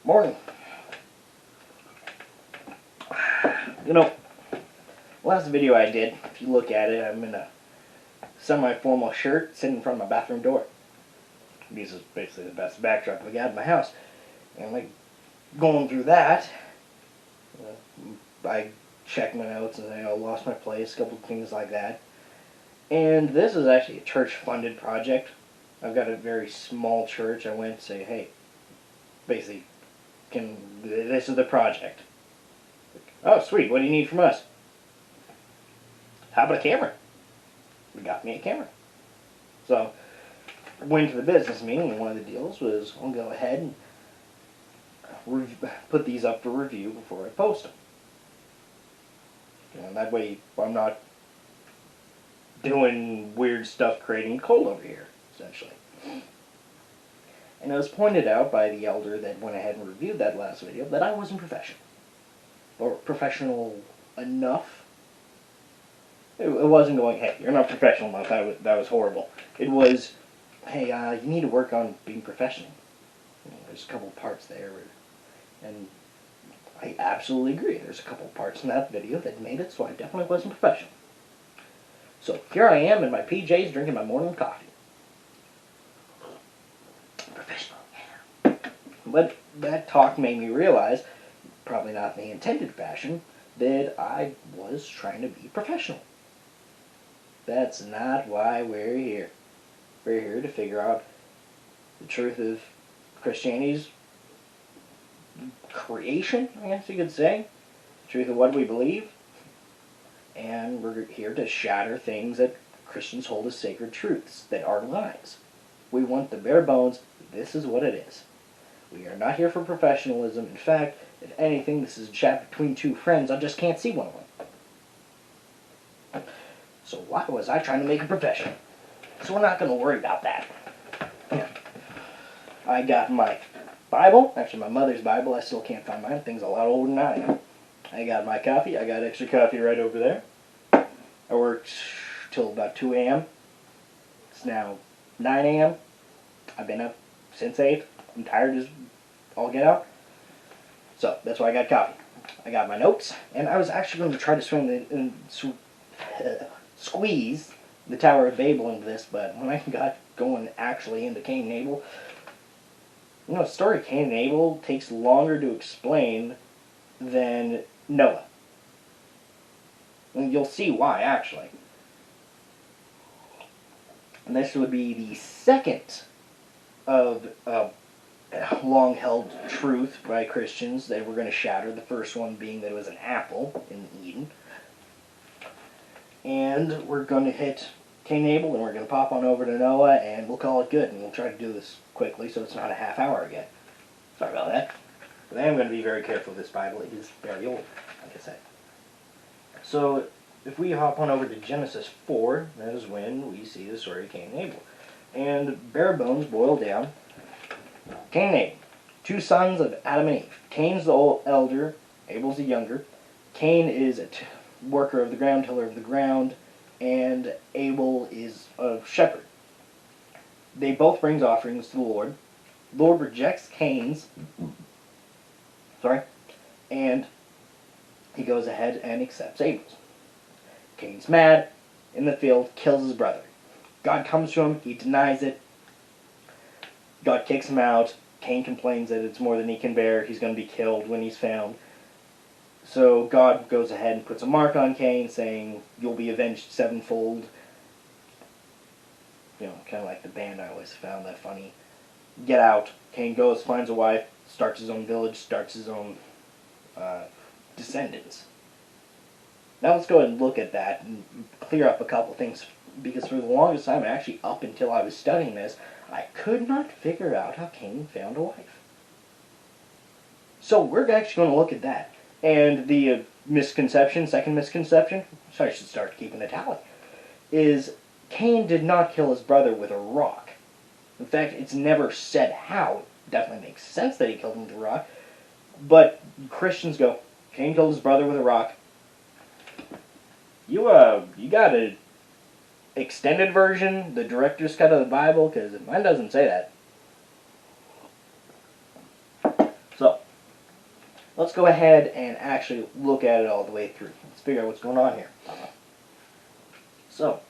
Morning. You know, last video I did, if you look at it, I'm in a semi-formal shirt sitting in front of my bathroom door. This is basically the best backdrop I got in my house. And like going through that, I check my notes and say, lost my place, a couple of things like that. And this is actually a church-funded project. I've got a very small church. I went and say, hey, basically, this is the project. Oh, sweet. What do you need from us? How about a camera? We got me a camera. So, I went to the business meeting, and one of the deals was I'll go ahead and put these up for review before I post them. And that way, I'm not doing weird stuff creating cold over here, essentially. And it was pointed out by the elder that went ahead and reviewed that last video that I wasn't professional. Or professional enough. It wasn't going, hey, you're not professional enough, that was horrible. It was, hey, you need to work on being professional. There's a couple parts there, and I absolutely agree. There's a couple parts in that video that made it so I definitely wasn't professional. So here I am in my PJs drinking my morning coffee. Professional, yeah. But that talk made me realize, probably not in the intended fashion, that I was trying to be professional. That's not why we're here. We're here to figure out the truth of Christianity's creation, I guess you could say. The truth of what we believe. And we're here to shatter things that Christians hold as sacred truths, that are lies. We want the bare bones. This is what it is. We are not here for professionalism. In fact, if anything, this is a chat between two friends. I just can't see one of them. So why was I trying to make a profession? So we're not going to worry about that. I got my Bible. Actually, my mother's Bible. I still can't find mine. Thing's a lot older than I am. I got my coffee. I got extra coffee right over there. I worked till about 2 a.m. It's now 9 a.m. I've been up since 8. I'm tired as all get out. So, that's why I got coffee. I got my notes, and I was actually going to try to squeeze the Tower of Babel into this, but when I got going actually into Cain and Abel, the story of Cain and Abel takes longer to explain than Noah. And you'll see why, actually. And this would be the second of long-held truth by Christians that we're going to shatter. The first one being that it was an apple in Eden. And we're going to hit Cain and Abel, and we're going to pop on over to Noah, and we'll call it good. And we'll try to do this quickly so it's not a half hour again. Sorry about that. But I am going to be very careful with this Bible. It is very old, like I said. So, if we hop on over to Genesis 4, that is when we see the story of Cain and Abel. And bare bones boil down. Cain and Abel, two sons of Adam and Eve. Cain's the elder, Abel's the younger. Cain is a worker of the ground, tiller of the ground, and Abel is a shepherd. They both bring offerings to the Lord. The Lord rejects Cain's, and he goes ahead and accepts Abel's. Cain's mad, in the field, kills his brother. God comes to him, he denies it. God kicks him out. Cain complains that it's more than he can bear. He's going to be killed when he's found. So God goes ahead and puts a mark on Cain, saying, you'll be avenged sevenfold. Kind of like the band. I always found that funny. Get out. Cain goes, finds a wife, starts his own village, starts his own descendants. Now let's go ahead and look at that and clear up a couple things, because for the longest time, actually up until I was studying this, I could not figure out how Cain found a wife. So we're actually going to look at that. And the second misconception, so I should start keeping a tally, is Cain did not kill his brother with a rock. In fact, it's never said how. It definitely makes sense that he killed him with a rock. But Christians go, Cain killed his brother with a rock. You got an extended version, the director's cut of the Bible? Because mine doesn't say that. So, let's go ahead and actually look at it all the way through. Let's figure out what's going on here. So,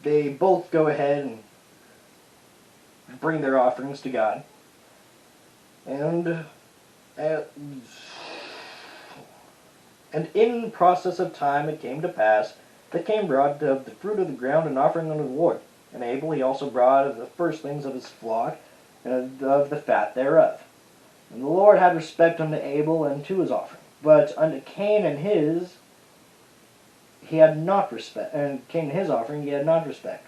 they both go ahead and bring their offerings to God. And in the process of time it came to pass that Cain brought of the fruit of the ground an offering unto the Lord. And Abel he also brought of the firstlings of his flock, and of the fat thereof. And the Lord had respect unto Abel and to his offering. But unto Cain and his he had not respect, and Cain and his offering he had not respect.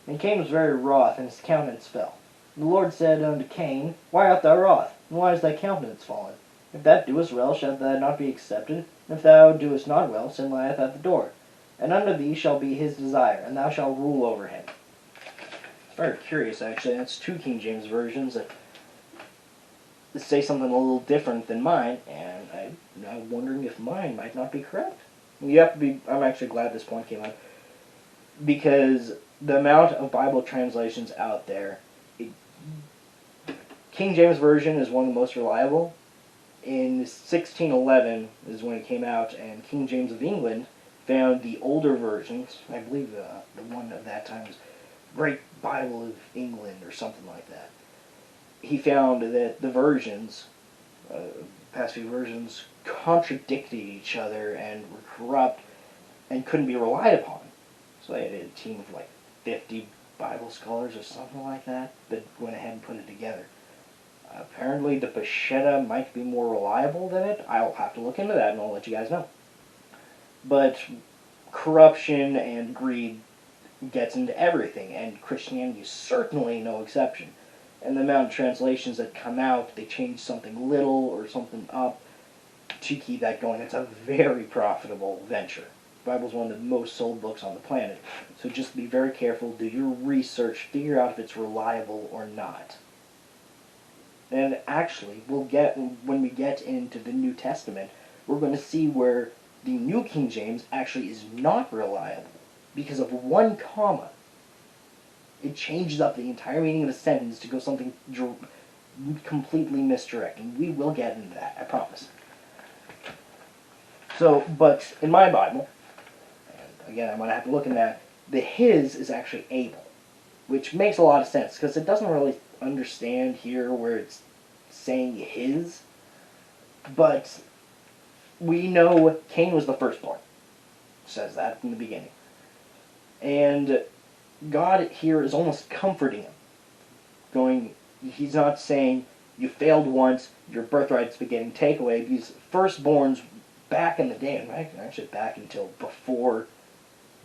And Cain was very wroth, and his countenance fell. And the Lord said unto Cain, Why art thou wroth? And why is thy countenance fallen? If thou doest well, shalt thou not be accepted? And if thou doest not well, sin lieth at the door. And unto thee shall be his desire, and thou shalt rule over him. It's very curious, actually. That's two King James versions that say something a little different than mine, and I'm wondering if mine might not be correct. You have to be. I'm actually glad this point came up, because the amount of Bible translations out there, King James Version is one of the most reliable. In 1611 is when it came out, and King James of England found the older versions. I believe the one of that time was Great Bible of England or something like that. He found that the versions, past few versions, contradicted each other and were corrupt and couldn't be relied upon. So they had a team of like 50 Bible scholars or something like that went ahead and put it together. Apparently the Peshitta might be more reliable than it. I'll have to look into that and I'll let you guys know. But corruption and greed gets into everything, and Christianity is certainly no exception. And the amount of translations that come out, they change something little or something up to keep that going. It's a very profitable venture. The Bible's one of the most sold books on the planet. So just be very careful, do your research, figure out if it's reliable or not. And actually, when we get into the New Testament, we're going to see where the New King James actually is not reliable because of one comma. It changes up the entire meaning of a sentence to go something completely misdirecting. We will get into that, I promise. So, but in my Bible, and again, I'm going to have to look in that, the his is actually Abel, which makes a lot of sense, because it doesn't really understand here where it's saying his, but we know Cain was the firstborn. It says that from the beginning. And God here is almost comforting him. He's not saying, you failed once, your birthright's beginning takeaway. These firstborns back in the day, right? Actually back until before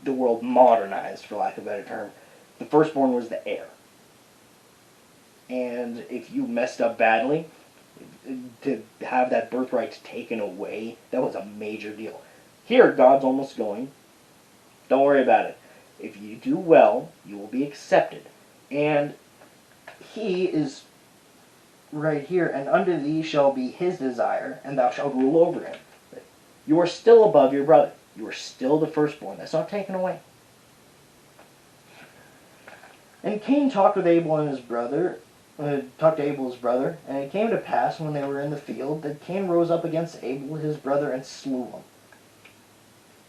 the world modernized, for lack of a better term, the firstborn was the heir. And if you messed up badly, to have that birthright taken away, that was a major deal. Here, God's almost going, don't worry about it. If you do well, you will be accepted. And he is right here, and unto thee shall be his desire, and thou shalt rule over him. You are still above your brother. You are still the firstborn. That's not taken away. And Cain talked with Abel and his brother, and it came to pass when they were in the field that Cain rose up against Abel his brother and slew him.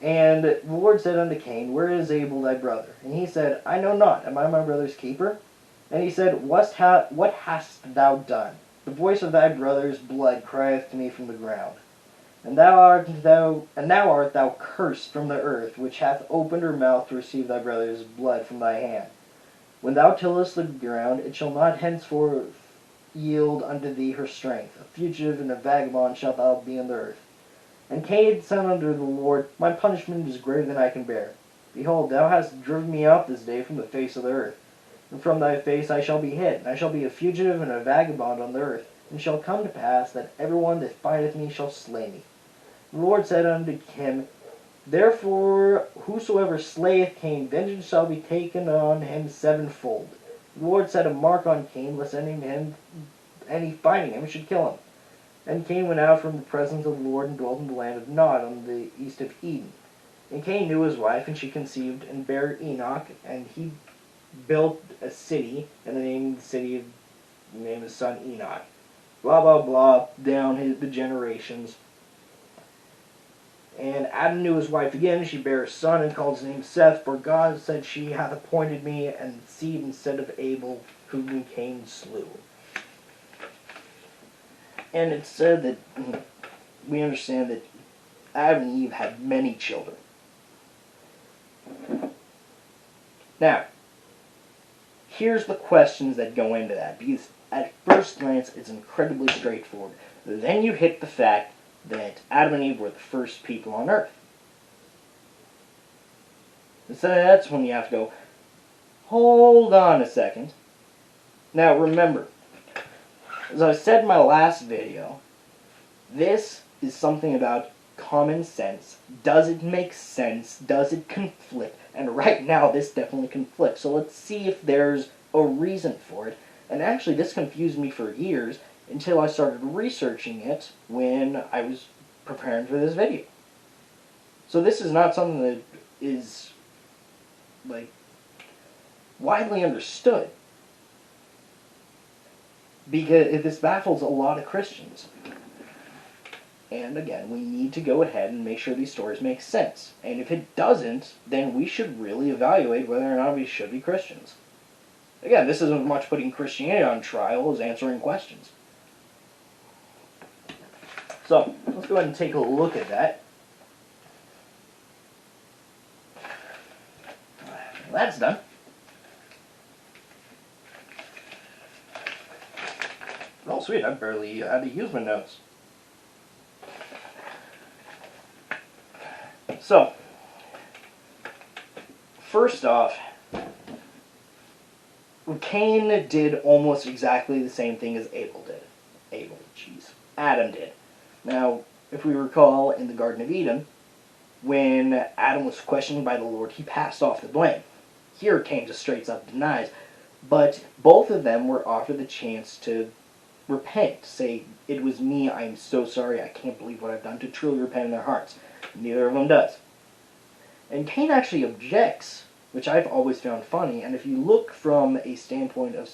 And the Lord said unto Cain, Where is Abel thy brother? And he said, I know not. Am I my brother's keeper? And he said, What hast thou done? The voice of thy brother's blood crieth to me from the ground. And now art thou cursed from the earth, which hath opened her mouth to receive thy brother's blood from thy hand. When thou tillest the ground, it shall not henceforth yield unto thee her strength. A fugitive and a vagabond shalt thou be in the earth. And Cain said unto the Lord, My punishment is greater than I can bear. Behold, thou hast driven me out this day from the face of the earth. And from thy face I shall be hid, and I shall be a fugitive and a vagabond on the earth. And it shall come to pass that every one that findeth me shall slay me. The Lord said unto him, Therefore whosoever slayeth Cain, vengeance shall be taken on him sevenfold. The Lord set a mark on Cain, lest any finding him should kill him. And Cain went out from the presence of the Lord and dwelt in the land of Nod on the east of Eden. And Cain knew his wife, and she conceived and bare Enoch, and he built a city, and the name of his son Enoch. blah, blah, blah, down the generations. And Adam knew his wife again. She bare a son and called his name Seth. For God said, She hath appointed me and seed instead of Abel, whom Cain slew. And it's said that we understand that Adam and Eve had many children. Now, here's the questions that go into that, because at first glance it's incredibly straightforward. Then you hit the fact that Adam and Eve were the first people on earth. And so that's when you have to go, hold on a second. Now remember, as I said in my last video, this is something about common sense. Does it make sense? Does it conflict? And right now this definitely conflicts. So let's see if there's a reason for it. And actually this confused me for years until I started researching it when I was preparing for this video. So this is not something that is like widely understood, because this baffles a lot of Christians. And again, we need to go ahead and make sure these stories make sense. And if it doesn't, then we should really evaluate whether or not we should be Christians. Again, this isn't much putting Christianity on trial as answering questions. So, let's go ahead and take a look at that. That's done. Oh, sweet, I barely had to use my notes. So, first off, Cain did almost exactly the same thing as Adam did. Now, if we recall in the Garden of Eden, when Adam was questioned by the Lord, he passed off the blame. Here Cain just straight up denies. But both of them were offered the chance to repent, say, it was me, I am so sorry, I can't believe what I've done, to truly repent in their hearts. Neither of them does. And Cain actually objects, which I've always found funny, and if you look from a standpoint of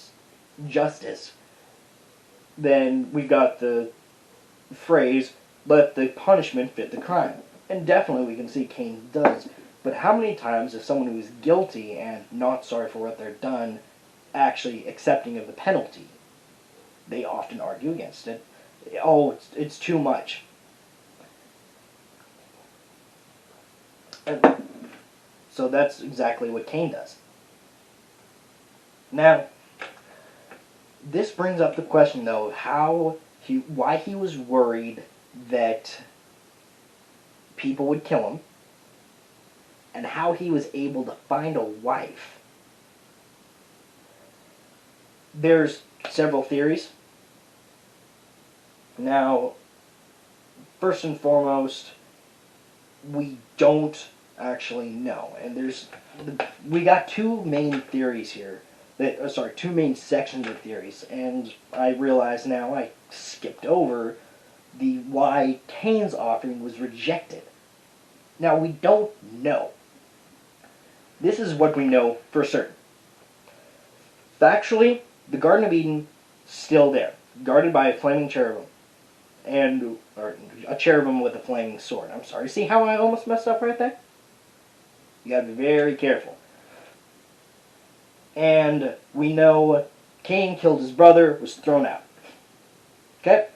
justice, then we've got the phrase, let the punishment fit the crime. And definitely we can see Cain does. But how many times is someone who is guilty and not sorry for what they've done actually accepting of the penalty? They often argue against it. Oh, it's too much. And so that's exactly what Cain does. Now, this brings up the question, though, why he was worried that people would kill him, and how he was able to find a wife. There's several theories. Now, first and foremost, we don't actually know, and we got two main theories here. Two main sections of theories, and I realize now I skipped over why Cain's offering was rejected. Now, we don't know. This is what we know for certain. Factually, the Garden of Eden, still there, guarded by a flaming cherubim, or a cherubim with a flaming sword. I'm sorry, see how I almost messed up right there? You gotta be very careful. And we know Cain killed his brother, was thrown out. Okay?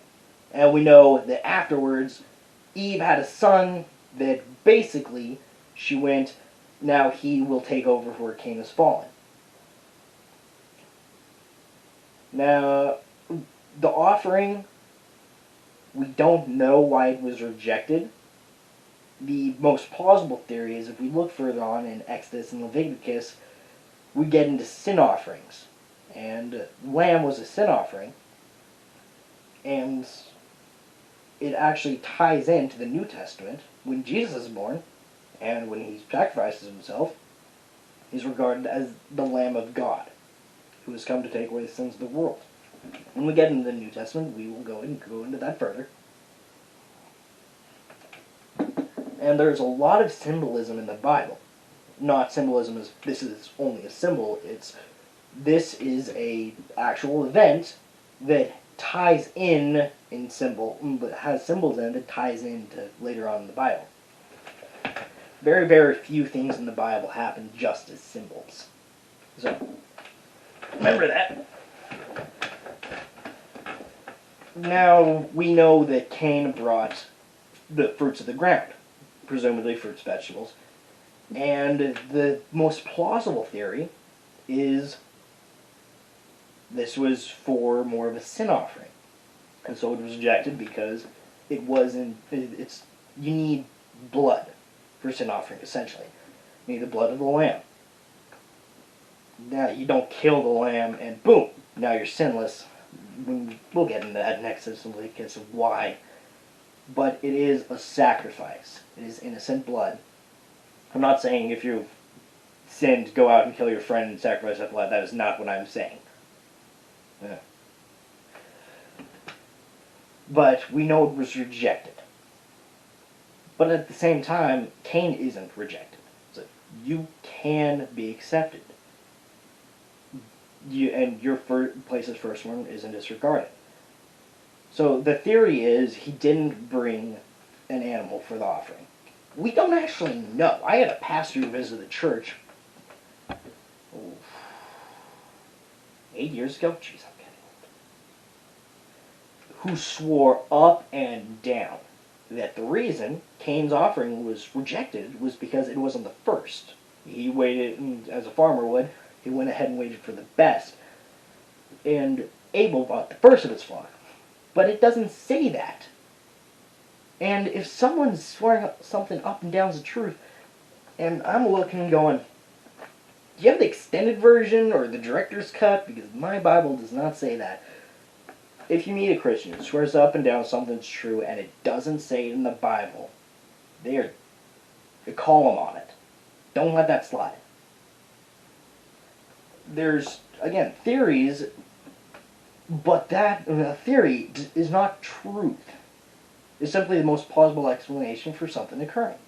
And we know that afterwards, Eve had a son that basically she went, now he will take over where Cain has fallen. Now, the offering, we don't know why it was rejected. The most plausible theory is if we look further on in Exodus and Leviticus, we get into sin offerings. And lamb was a sin offering. And it actually ties into the New Testament. When Jesus is born, and when he sacrifices himself, he's regarded as the Lamb of God, who has come to take away the sins of the world. When we get into the New Testament, we will go into that further. And there's a lot of symbolism in the Bible. Not symbolism as this is only a symbol. This is a actual event that ties in symbol, but has symbols in it that ties into later on in the Bible. Very, very few things in the Bible happen just as symbols. So, remember that. Now, we know that Cain brought the fruits of the ground, presumably fruits, vegetables, and the most plausible theory is this was for more of a sin offering. And so it was rejected because it wasn't, you need blood for sin offering, essentially. You need the blood of the lamb. Now, you don't kill the lamb and boom, now you're sinless. We'll get into that next because of why. But it is a sacrifice. It is innocent blood. I'm not saying if you've sinned, go out and kill your friend and sacrifice that blood. That is not what I'm saying. Yeah. But we know it was rejected. But at the same time, Cain isn't rejected. So you can be accepted. And your place as firstborn isn't disregarded. So the theory is he didn't bring an animal for the offering. We don't actually know. I had a pastor who visited the church 8 years ago. Jeez, I'm getting old. Who swore up and down that the reason Cain's offering was rejected was because it wasn't the first. He waited, as a farmer would, he went ahead and waited for the best. And Abel bought the first of his flock. But it doesn't say that. And if someone's swearing something up and down is the truth, and I'm looking going, do you have the extended version or the director's cut? Because my Bible does not say that. If you meet a Christian who swears up and down something's true and it doesn't say it in the Bible, you call them on it. Don't let that slide. There's, again, theories, but that theory is not truth. It's simply the most plausible explanation for something occurring.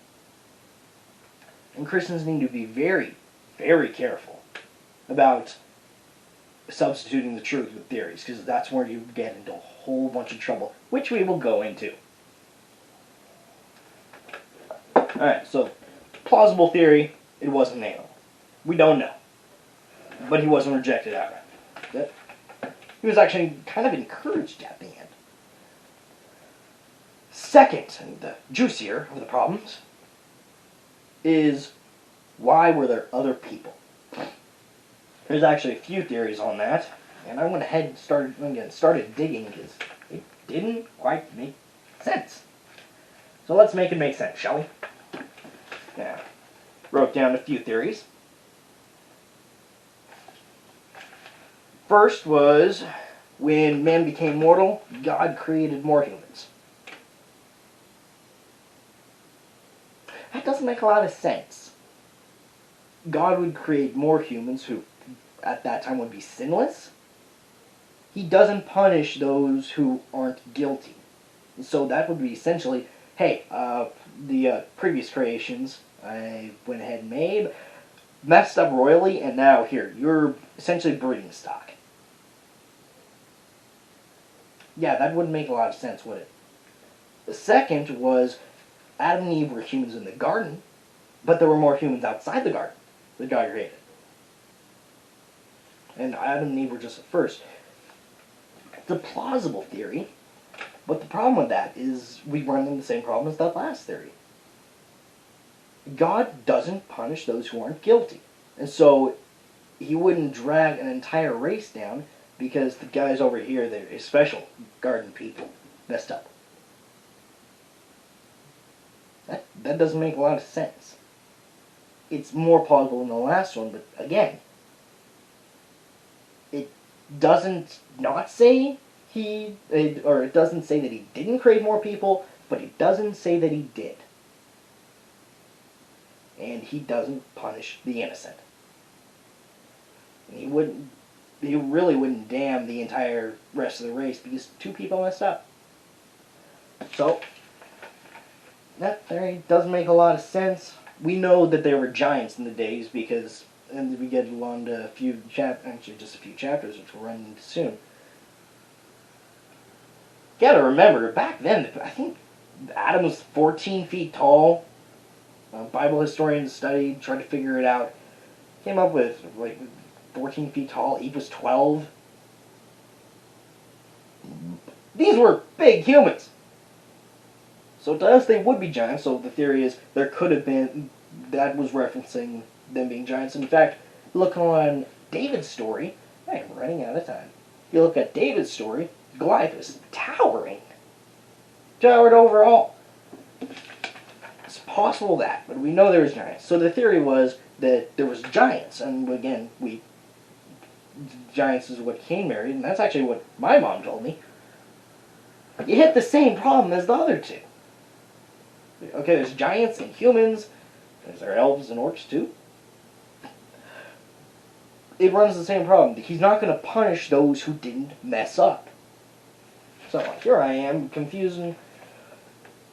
And Christians need to be very, very careful about substituting the truth with theories, because that's where you get into a whole bunch of trouble, which we will go into. Alright, so, plausible theory, it wasn't an animal. We don't know. But he wasn't rejected outright. He was actually kind of encouraged at the end. Second, and the juicier of the problems, is why were there other people? There's actually a few theories on that, and I went ahead and started digging because it didn't quite make sense. So let's make it make sense, shall we? Now, wrote down a few theories. First was, when man became mortal, God created more humans. That doesn't make a lot of sense. God would create more humans who, at that time, would be sinless. He doesn't punish those who aren't guilty. So that would be essentially, hey, the previous creations I went ahead and made, messed up royally, and now here, you're essentially breeding stock. Yeah, that wouldn't make a lot of sense, would it? The second was, Adam and Eve were humans in the garden, but there were more humans outside the garden that God created. And Adam and Eve were just the first. It's a plausible theory, but the problem with that is we run into the same problem as that last theory. God doesn't punish those who aren't guilty. And so he wouldn't drag an entire race down because the guys over here, they're special garden people, messed up. That doesn't make a lot of sense. It's more plausible than the last one, but again, it doesn't not say it doesn't say that he didn't create more people, but it doesn't say that he did. And he doesn't punish the innocent. And he really wouldn't damn the entire rest of the race because two people messed up. So, that theory doesn't make a lot of sense. We know that there were giants in the days because, and we get along to just a few chapters, which we'll run into soon. gotta remember, back then, I think Adam was 14 feet tall. Bible historians studied, tried to figure it out. Came up with, like, 14 feet tall. Eve was 12. These were big humans. So to us, they would be giants. So the theory is there could have been, that was referencing them being giants. In fact, look on David's story. I am running out of time. If you look at David's story, Goliath is towering. Towered over all. It's possible that, but we know there was giants. So the theory was that there was giants, and again, giants is what Cain married, and that's actually what my mom told me. You hit the same problem as the other two. Okay, there's giants and humans. There's our elves and orcs too. It runs the same problem. He's not going to punish those who didn't mess up. So here I am, confusing.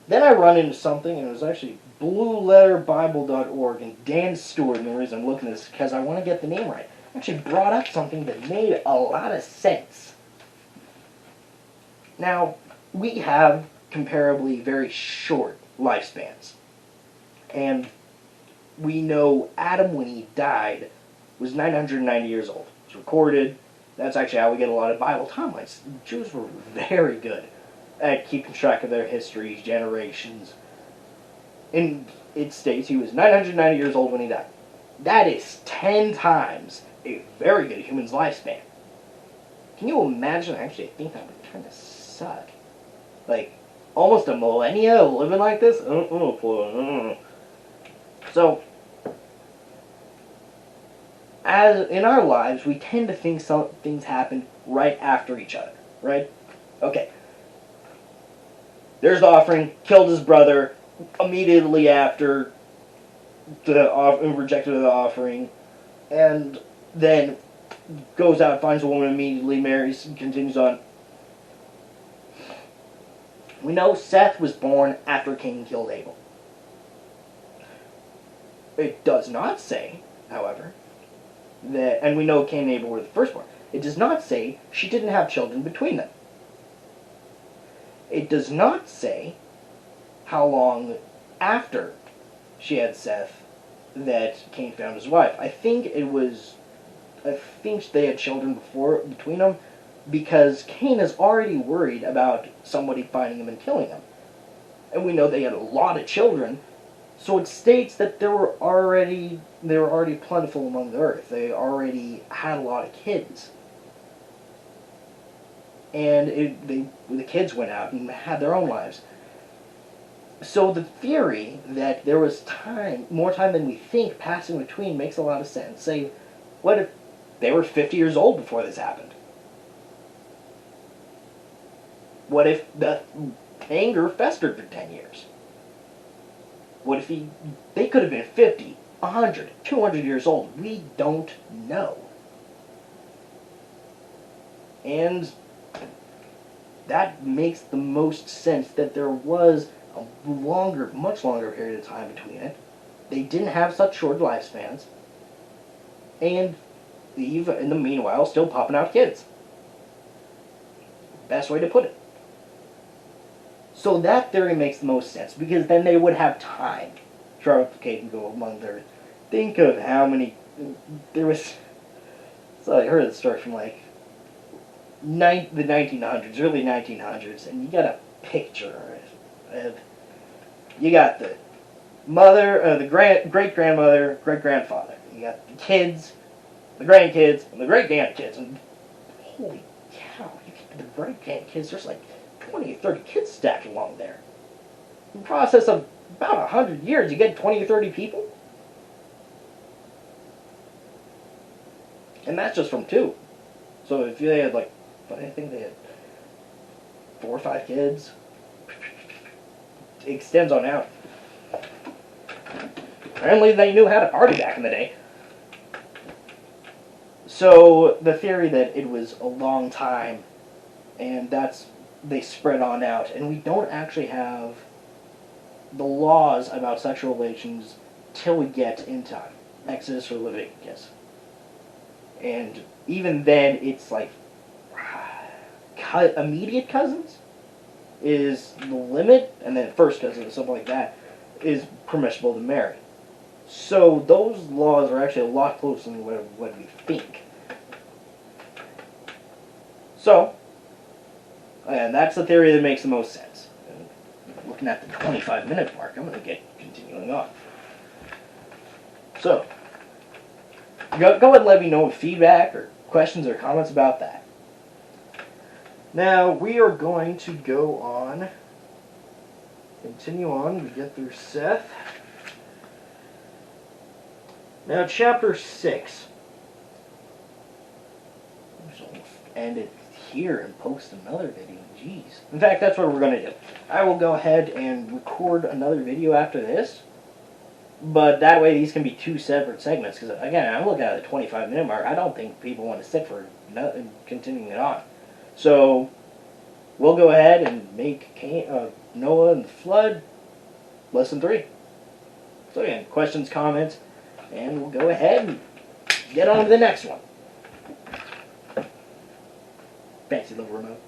Then I run into something, and it was actually blueletterbible.org, and Dan Stewart, and the reason I'm looking at this is because I want to get the name right, actually brought up something that made a lot of sense. Now, we have comparably very short lifespans. And we know Adam, when he died, was 990 years old. It's recorded. That's actually how we get a lot of Bible timelines. The Jews were very good at keeping track of their histories, generations. And it states he was 990 years old when he died. That is 10 times a very good human's lifespan. Can you imagine? Actually, I think that would kind of suck. Like, almost a millennia of living like this? So, as in our lives, we tend to think some things happen right after each other, right? Okay. There's the offering, killed his brother immediately after the rejected the offering, and then goes out, finds a woman, immediately marries, and continues on. We know Seth was born after Cain killed Abel. It does not say, however, that, and we know Cain and Abel were the firstborn. It does not say she didn't have children between them. It does not say how long after she had Seth that Cain found his wife. I think they had children between them, because Cain is already worried about somebody finding him and killing him. And we know they had a lot of children, so it states that they were already plentiful among the earth. They already had a lot of kids. And the kids went out and had their own lives. So the theory that there was more time than we think passing between makes a lot of sense. Say, what if they were 50 years old before this happened? What if the anger festered for 10 years? What if they could have been 50, 100, 200 years old? We don't know. And that makes the most sense, that there was a much longer period of time between it. They didn't have such short lifespans. And Eve, in the meanwhile, still popping out kids. Best way to put it. So that theory makes the most sense, because then they would have time to replicate and go among their... Think of how many... There was... So I heard a story from like the 1900s, early 1900s, and you got a picture of... You got the mother, the great-grandmother, great-grandfather. You got the kids, the grandkids, and the great-grandkids. And holy cow, you get the great-grandkids, there's like 20 or 30 kids stacked along there. In the process of about 100 years, you get 20 or 30 people. And that's just from 2. So if they had like, I think they had 4 or 5 kids, it extends on out. Apparently they knew how to party back in the day. So the theory that it was a long time, and they spread on out, and we don't actually have the laws about sexual relations till we get into Exodus or Leviticus. And even then, it's like immediate cousins. is the limit, and then first cousin or something like that, is permissible to marry. So those laws are actually a lot closer than what we think. So, and that's the theory that makes the most sense. And looking at the 25-minute mark, I'm going to get continuing on. So, go ahead and let me know feedback or questions or comments about that. Now, we are going to go on, continue on, we get through Seth. Now, chapter 6. I should almost end it here and post another video. Jeez. In fact, that's what we're going to do. I will go ahead and record another video after this. But that way these can be two separate segments. Because, again, I'm looking at the 25-minute mark. I don't think people want to sit for continuing it on. So, we'll go ahead and make Noah and the Flood lesson 3. So, again, questions, comments, and we'll go ahead and get on to the next one. Fancy little remote.